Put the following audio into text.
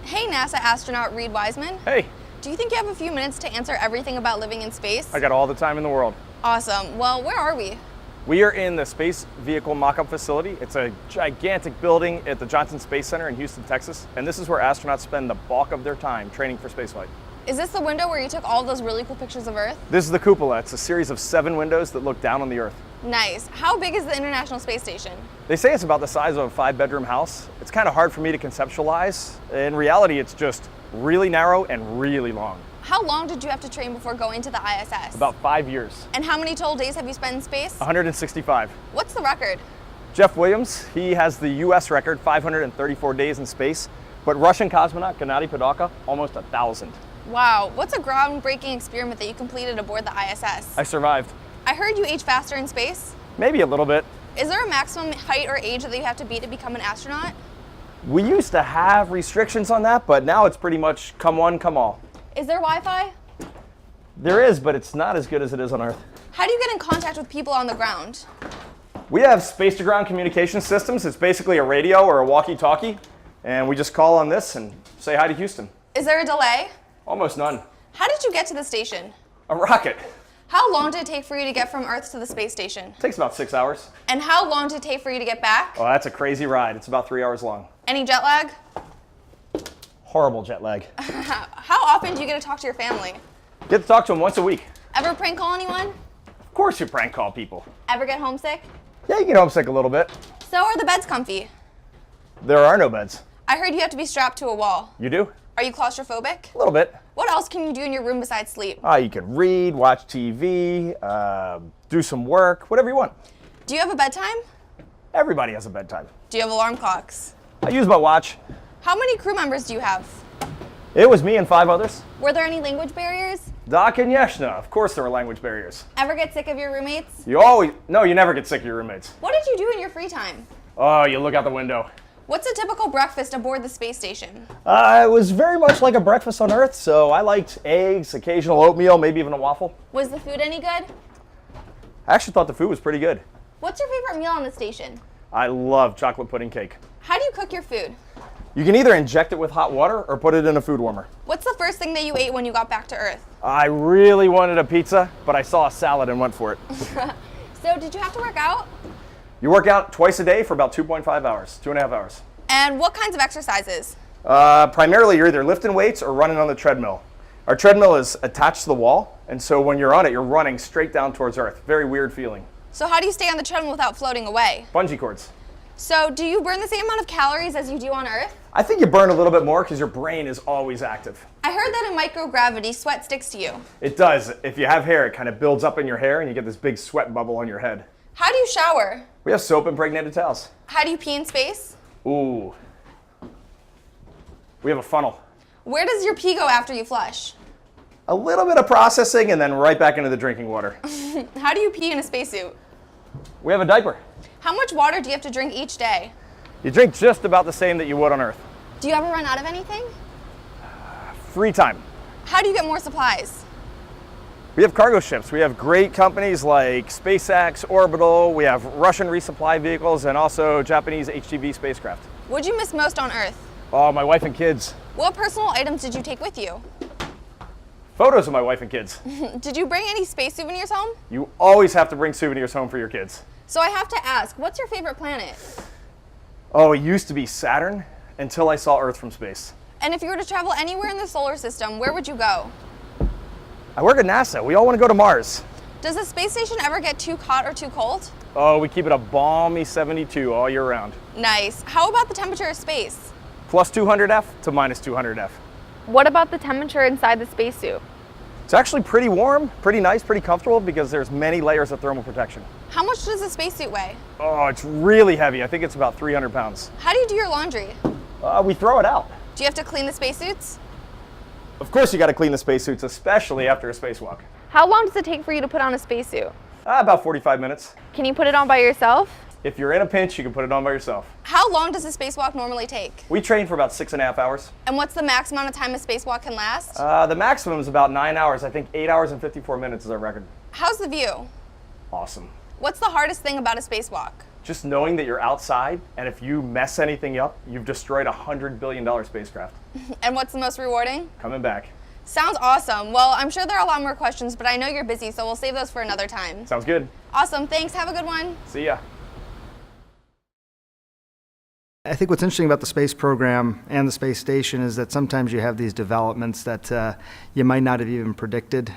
Hey NASA astronaut Reid Wiseman. Hey, Do you think you have a few minutes to answer everything about living in space? I got all the time in the world. Awesome. Well, where are we? We are in the Space Vehicle Mock-Up Facility. It's a gigantic building at the Johnson Space Center in Houston, Texas. And this is where astronauts spend the bulk of their time training for spaceflight. Is this the window where you took all those really cool pictures of Earth? This is the cupola. It's a series of 7 windows that look down on the Earth. Nice. How big is the International Space Station? They say it's about the size of a 5-bedroom house. It's kind of hard for me to conceptualize. In reality, it's just really narrow and really long. How long did you have to train before going to the ISS? About 5 years. And how many total days have you spent in space? 165. What's the record? Jeff Williams, he has the US record, 534 days in space. But Russian cosmonaut Gennady Padalka, almost 1,000. Wow. What's a groundbreaking experiment that you completed aboard the ISS? I survived. I heard you age faster in space. Maybe a little bit. Is there a maximum height or age that you have to be to become an astronaut? We used to have restrictions on that, but now it's pretty much come one, come all. Is there Wi-Fi? There is, but it's not as good as it is on Earth. How do you get in contact with people on the ground? We have space-to-ground communication systems. It's basically a radio or a walkie-talkie, and we just call on this and say hi to Houston. Is there a delay? Almost none. How did you get to the station? A rocket. How long did it take for you to get from Earth to the space station? Takes about 6 hours. And how long did it take for you to get back? Oh, that's a crazy ride. It's about 3 hours long. Any jet lag? Horrible jet lag. How often do you get to talk to your family? Get to talk to them once a week. Ever prank call anyone? Of course you prank call people. Ever get homesick? Yeah, you get homesick a little bit. So are the beds comfy? There are no beds. I heard you have to be strapped to a wall. You do? Are you claustrophobic? A little bit. What else can you do in your room besides sleep? You can read, watch TV, do some work, whatever you want. Do you have a bedtime? Everybody has a bedtime. Do you have alarm clocks? I use my watch. How many crew members do you have? It was me and 5 others. Were there any language barriers? Doc and Yeshna, of course there were language barriers. Ever get sick of your roommates? No, you never get sick of your roommates. What did you do in your free time? Oh, you look out the window. What's a typical breakfast aboard the space station? It was very much like a breakfast on Earth, so I liked eggs, occasional oatmeal, maybe even a waffle. Was the food any good? I actually thought the food was pretty good. What's your favorite meal on the station? I love chocolate pudding cake. How do you cook your food? You can either inject it with hot water or put it in a food warmer. What's the first thing that you ate when you got back to Earth? I really wanted a pizza, but I saw a salad and went for it. So did you have to work out? You work out twice a day for about 2.5 hours, 2.5 hours. And what kinds of exercises? Primarily, you're either lifting weights or running on the treadmill. Our treadmill is attached to the wall, and so when you're on it, you're running straight down towards Earth. Very weird feeling. So how do you stay on the treadmill without floating away? Bungee cords. So do you burn the same amount of calories as you do on Earth? I think you burn a little bit more because your brain is always active. I heard that in microgravity, sweat sticks to you. It does. If you have hair, it kind of builds up in your hair and you get this big sweat bubble on your head. How do you shower? We have soap impregnated towels. How do you pee in space? Ooh. We have a funnel. Where does your pee go after you flush? A little bit of processing and then right back into the drinking water. How do you pee in a spacesuit? We have a diaper. How much water do you have to drink each day? You drink just about the same that you would on Earth. Do you ever run out of anything? Free time. How do you get more supplies? We have cargo ships. We have great companies like SpaceX, Orbital. We have Russian resupply vehicles and also Japanese HTV spacecraft. What'd you miss most on Earth? Oh, my wife and kids. What personal items did you take with you? Photos of my wife and kids. Did you bring any space souvenirs home? You always have to bring souvenirs home for your kids. So I have to ask, what's your favorite planet? Oh, it used to be Saturn until I saw Earth from space. And if you were to travel anywhere in the solar system, where would you go? I work at NASA. We all want to go to Mars. Does the space station ever get too hot or too cold? Oh, we keep it a balmy 72 all year round. Nice. How about the temperature of space? Plus 200 F to minus 200 F. What about the temperature inside the spacesuit? It's actually pretty warm, pretty nice, pretty comfortable because there's many layers of thermal protection. How much does a spacesuit weigh? Oh, it's really heavy. I think it's about 300 pounds. How do you do your laundry? We throw it out. Do you have to clean the spacesuits? Of course you got to clean the spacesuits, especially after a spacewalk. How long does it take for you to put on a spacesuit? About 45 minutes. Can you put it on by yourself? If you're in a pinch, you can put it on by yourself. How long does a spacewalk normally take? We train for about 6.5 hours. And what's the max amount of time a spacewalk can last? The maximum is about 9 hours. I think 8 hours and 54 minutes is our record. How's the view? Awesome. What's the hardest thing about a spacewalk? Just knowing that you're outside, and if you mess anything up, you've destroyed a $100 billion spacecraft. And what's the most rewarding? Coming back. Sounds awesome. Well, I'm sure there are a lot more questions, but I know you're busy, so we'll save those for another time. Sounds good. Awesome. Thanks. Have a good one. See ya. I think what's interesting about the space program and the space station is that sometimes you have these developments that you might not have even predicted.